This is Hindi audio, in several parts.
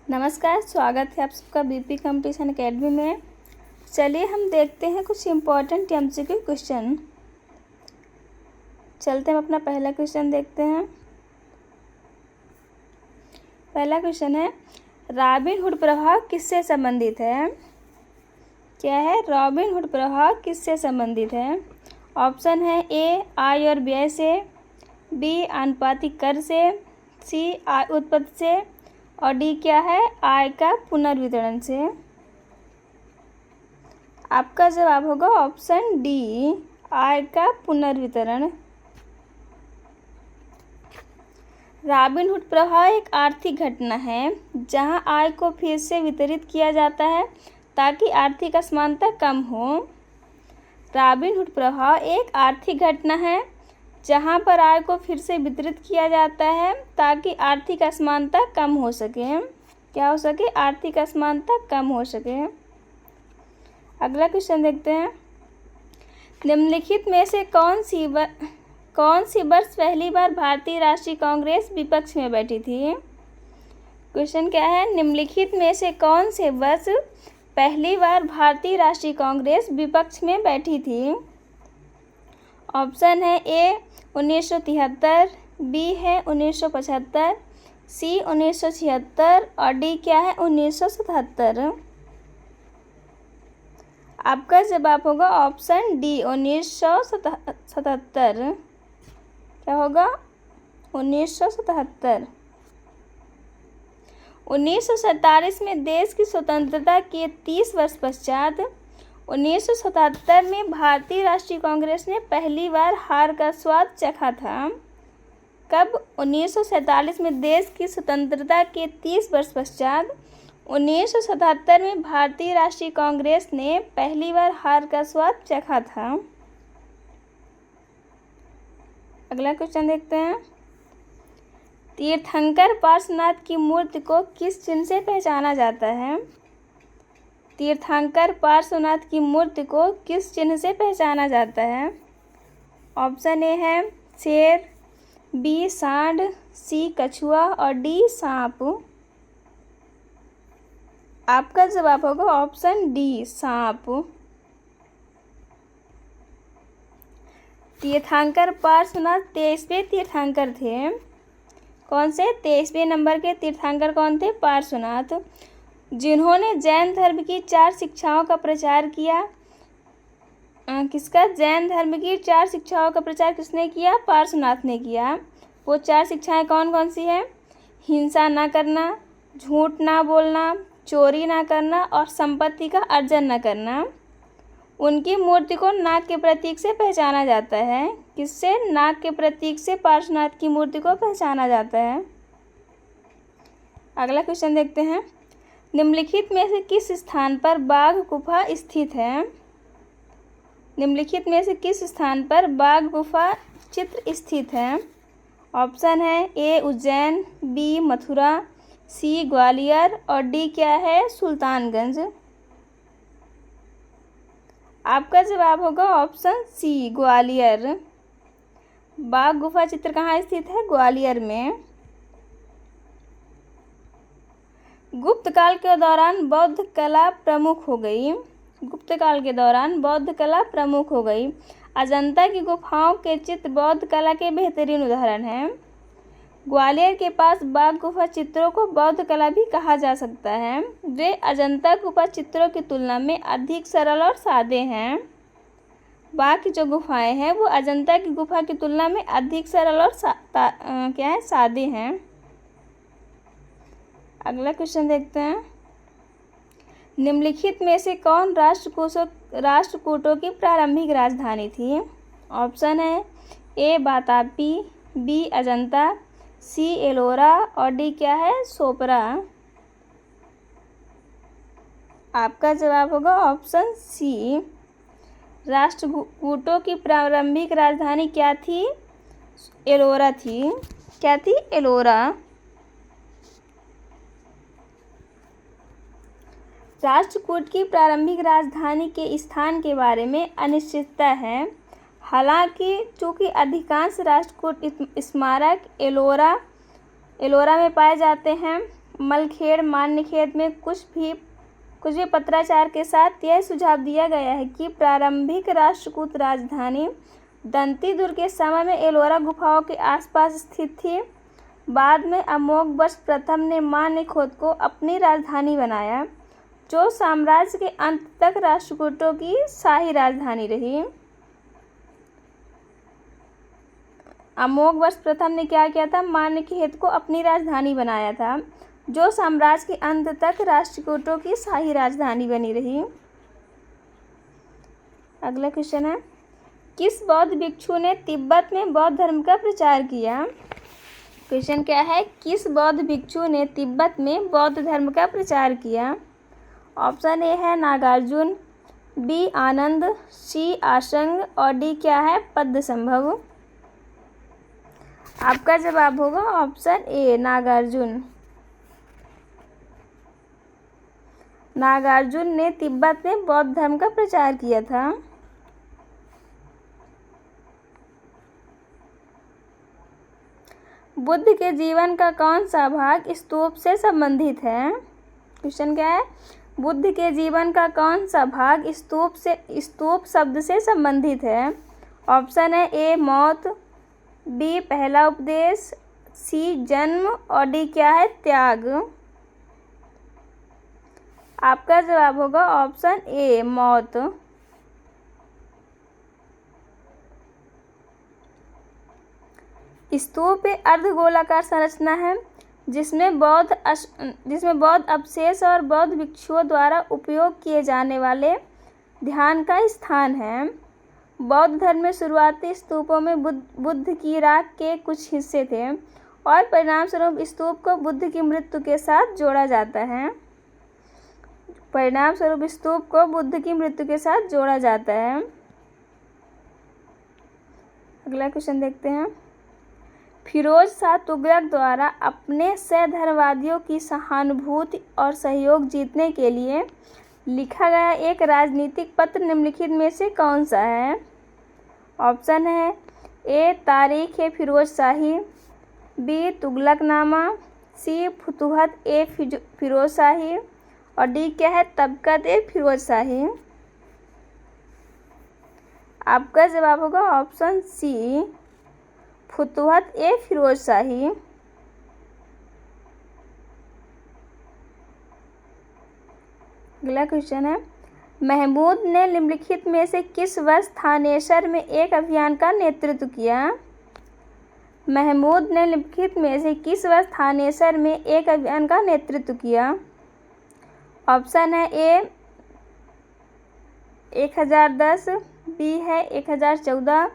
नमस्कार, स्वागत है आप सबका बीपी कंपटीशन एकेडमी में। चलिए हम देखते हैं कुछ इम्पोर्टेंट एमसीक्यू क्वेश्चन। चलते हम अपना पहला क्वेश्चन देखते हैं। पहला क्वेश्चन है, रॉबिनहुड प्रभाव किससे संबंधित है? क्या है? रॉबिनहुड प्रभाव किससे संबंधित है? ऑप्शन है ए आय और व्यय से, बी आनुपातिक कर से, सी आय उत्पत्ति से और डी क्या है? आय का पुनर्वितरण से। आपका जवाब होगा ऑप्शन डी, आय का पुनर्वितरण। रॉबिनहुड प्रभाव एक आर्थिक घटना है जहां आय को फिर से वितरित किया जाता है ताकि आर्थिक असमानता कम हो। रॉबिनहुड प्रभाव एक आर्थिक घटना है जहां पर आय को फिर से वितरित किया जाता है ताकि आर्थिक असमानता कम हो सके। क्या हो सके? आर्थिक असमानता कम हो सके। अगला क्वेश्चन देखते हैं। निम्नलिखित में से कौन सी वर्ष पहली बार भारतीय राष्ट्रीय कांग्रेस विपक्ष में बैठी थी? क्वेश्चन क्या है? निम्नलिखित में से कौन से वर्ष पहली बार भारतीय राष्ट्रीय कांग्रेस विपक्ष में बैठी थी? ऑप्शन है ए 1973, बी है 1975, सी 1976 और डी क्या है? 1977। आपका जवाब होगा ऑप्शन डी 1977। क्या होगा? 1977। 1947 में देश की स्वतंत्रता के 30 वर्ष पश्चात 1977 में भारतीय राष्ट्रीय कांग्रेस ने पहली बार हार का स्वाद चखा था। कब? 1947 में देश की स्वतंत्रता के 30 वर्ष पश्चात 1977 में भारतीय राष्ट्रीय कांग्रेस ने पहली बार हार का स्वाद चखा था। अगला क्वेश्चन देखते हैं। तीर्थंकर पार्श्वनाथ की मूर्ति को किस चिन्ह से पहचाना जाता है? तीर्थंकर पार्श्वनाथ की मूर्ति को किस चिन्ह से पहचाना जाता है? ऑप्शन ए है शेर, बी सांड, सी कछुआ और डी सांप। आपका जवाब होगा ऑप्शन डी सांप। तीर्थंकर पार्श्वनाथ 23वें तीर्थंकर थे। कौन से? 23वें नंबर के तीर्थंकर कौन थे? पार्श्वनाथ, जिन्होंने जैन धर्म की 4 शिक्षाओं का प्रचार किया। किसका? जैन धर्म की 4 शिक्षाओं का प्रचार किसने किया? पार्श्वनाथ ने किया। वो 4 शिक्षाएं कौन कौन सी है? हिंसा ना करना, झूठ ना बोलना, चोरी ना करना और संपत्ति का अर्जन न करना। उनकी मूर्ति को नाग के प्रतीक से पहचाना जाता है। किससे? नाग के प्रतीक से पार्श्वनाथ की मूर्ति को पहचाना जाता है। अगला क्वेश्चन देखते हैं। निम्नलिखित में से किस स्थान पर बाघ गुफा स्थित है? निम्नलिखित में से किस स्थान पर बाघ गुफा चित्र स्थित है? ऑप्शन है ए उज्जैन, बी मथुरा, सी ग्वालियर और डी क्या है? सुल्तानगंज। आपका जवाब होगा ऑप्शन सी ग्वालियर। बाघ गुफा चित्र कहाँ स्थित है? ग्वालियर में। गुप्त काल के दौरान बौद्ध कला प्रमुख हो गई। गुप्त काल के दौरान बौद्ध कला प्रमुख हो गई। अजंता की गुफाओं के चित्र बौद्ध कला के बेहतरीन उदाहरण हैं। ग्वालियर के पास बाघ गुफा चित्रों को बौद्ध कला भी कहा जा सकता है। वे अजंता गुफा चित्रों की तुलना में अधिक सरल और सादे हैं। बाकी जो गुफाएं हैं वो अजंता की गुफा की तुलना में अधिक सरल और सादे हैं। अगला क्वेश्चन देखते हैं। निम्नलिखित में से कौन राष्ट्रकूटों की प्रारंभिक राजधानी थी? ऑप्शन है ए वातापी, बी अजंता, सी एलोरा और डी क्या है? सोपरा। आपका जवाब होगा ऑप्शन सी। राष्ट्रकूटों की प्रारंभिक राजधानी क्या थी? एलोरा थी। क्या थी? एलोरा। राष्ट्रकूट की प्रारंभिक राजधानी के स्थान के बारे में अनिश्चितता है। हालांकि चूंकि अधिकांश राष्ट्रकूट स्मारक एलोरा में पाए जाते हैं, मलखेड़ मान्यखेत में कुछ भी पत्राचार के साथ यह सुझाव दिया गया है कि प्रारंभिक राष्ट्रकूट राजधानी दंतीदुर्ग के समय में एलोरा गुफाओं के आसपास स्थित थी। बाद में अमोघवर्ष प्रथम ने मान्यखेत को अपनी राजधानी बनाया, जो साम्राज्य के अंत तक राष्ट्रकूटों की शाही राजधानी रही। अमोघवर्ष प्रथम ने क्या किया था? मान्यखेत को अपनी राजधानी बनाया था, जो साम्राज्य के अंत तक राष्ट्रकूटों की शाही राजधानी बनी रही। अगला क्वेश्चन है, किस बौद्ध भिक्षु ने तिब्बत में बौद्ध धर्म का प्रचार किया? क्वेश्चन क्या है? किस बौद्ध भिक्षु ने तिब्बत में बौद्ध धर्म का प्रचार किया? ऑप्शन ए है नागार्जुन, बी आनंद, सी आशंग और डी क्या है? पद्मसंभव। आपका जवाब होगा ऑप्शन ए नागार्जुन। नागार्जुन ने तिब्बत में बौद्ध धर्म का प्रचार किया था। बुद्ध के जीवन का कौन सा भाग स्तूप से संबंधित है? क्वेश्चन क्या है? बुद्ध के जीवन का कौन सा भाग स्तूप शब्द से संबंधित है? ऑप्शन है ए मौत, बी पहला उपदेश, सी जन्म और डी क्या है? त्याग। आपका जवाब होगा ऑप्शन ए मौत। स्तूप एक अर्धगोलाकार संरचना है जिसमें बौद्ध अवशेष और बौद्ध भिक्षुओं द्वारा उपयोग किए जाने वाले ध्यान का स्थान है। बौद्ध धर्म में शुरुआती स्तूपों में बुद्ध की राख के कुछ हिस्से थे और परिणामस्वरूप स्तूप को बुद्ध की मृत्यु के साथ जोड़ा जाता है। अगला क्वेश्चन देखते हैं। फिरोज शाह तुगलक द्वारा अपने सहधर्मवादियों की सहानुभूति और सहयोग जीतने के लिए लिखा गया एक राजनीतिक पत्र निम्नलिखित में से कौन सा है? ऑप्शन है ए तारीख ए फिरोज शाही, बी तुगलकनामा, सी फुतूहत ए फिरोज शाही और डी क्या है? तबक़त ए फिरोज शाही। आपका जवाब होगा ऑप्शन सी फुतूहत ए फिरोज शाही। अगला क्वेश्चन है, महमूद ने निम्नलिखित में से किस वर्ष थानेसर में एक अभियान का नेतृत्व किया? महमूद ने निम्नलिखित में से किस वर्ष थानेसर में एक अभियान का नेतृत्व किया? ऑप्शन है ए 1010, बी है 1014,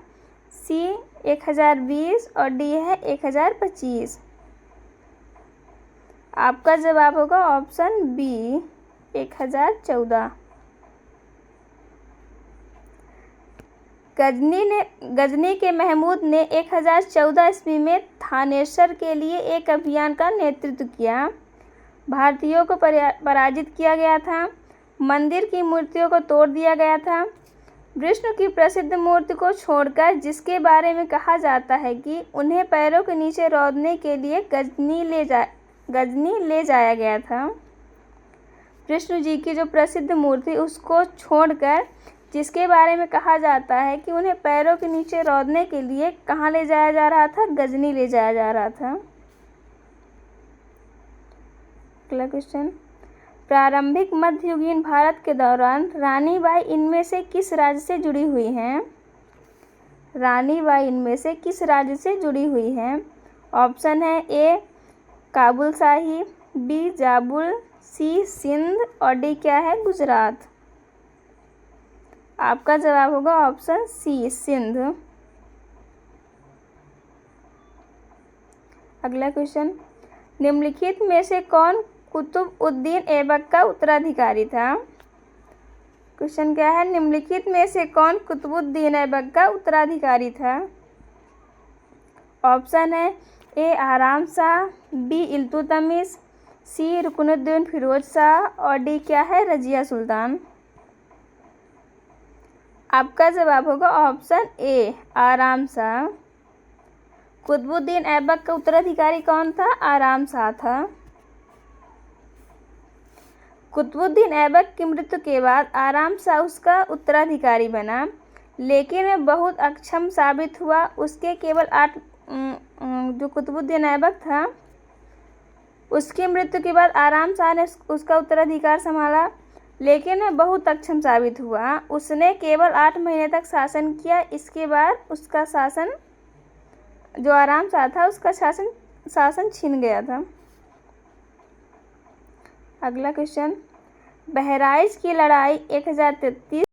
सी 1020 और डी है 1025। आपका जवाब होगा ऑप्शन बी 1014। गजनी के महमूद ने 1014 ईस्वी में थानेसर के लिए एक अभियान का नेतृत्व किया। भारतीयों को पराजित किया गया था, मंदिर की मूर्तियों को तोड़ दिया गया था। विष्णु की प्रसिद्ध मूर्ति को छोड़कर, जिसके बारे में कहा जाता है कि उन्हें पैरों के नीचे रौंदने के लिए गजनी ले जाया गया था। विष्णु जी की जो प्रसिद्ध मूर्ति, उसको छोड़कर जिसके बारे में कहा जाता है कि उन्हें पैरों के नीचे रौंदने के लिए कहाँ ले जाया जा रहा था? गजनी ले जाया जा रहा था। अगला क्वेश्चन, प्रारंभिक मध्ययुगीन भारत के दौरान रानी बाई इनमें से किस राज्य से जुड़ी हुई हैं? रानी बाई इनमें से किस राज्य से जुड़ी हुई हैं? ऑप्शन है ए काबुल शाही, बी जाबुल, सी सिंध और डी क्या है? गुजरात। आपका जवाब होगा ऑप्शन सी सिंध। अगला क्वेश्चन, निम्नलिखित में से कौन कुतुब-उद-दीन ऐबक का उत्तराधिकारी था? क्वेश्चन क्या है? निम्नलिखित में से कौन कुतुब-उद-दीन ऐबक का उत्तराधिकारी था? ऑप्शन है ए आराम शाह, बी इल्तुतमिश, सी रुकनुद्दीन फिरोज शाह और डी क्या है? रजिया सुल्तान। आपका जवाब होगा ऑप्शन ए आराम शाह। कुतुबुद्दीन ऐबक का उत्तराधिकारी कौन था? आराम शाह था। कुतुबुद्दीन ऐबक की मृत्यु के बाद आराम शाह उसका उत्तराधिकारी बना, लेकिन वह बहुत अक्षम साबित हुआ। उसके केवल 8 जो कुतुबुद्दीन ऐबक था उसकी मृत्यु के बाद आराम शाह ने उसका उत्तराधिकार संभाला, लेकिन वह बहुत अक्षम साबित हुआ। उसने केवल 8 महीने तक शासन किया। इसके बाद उसका शासन, जो आराम शाह था, उसका शासन छिन गया था। अगला क्वेश्चन, बहराइच की लड़ाई 1033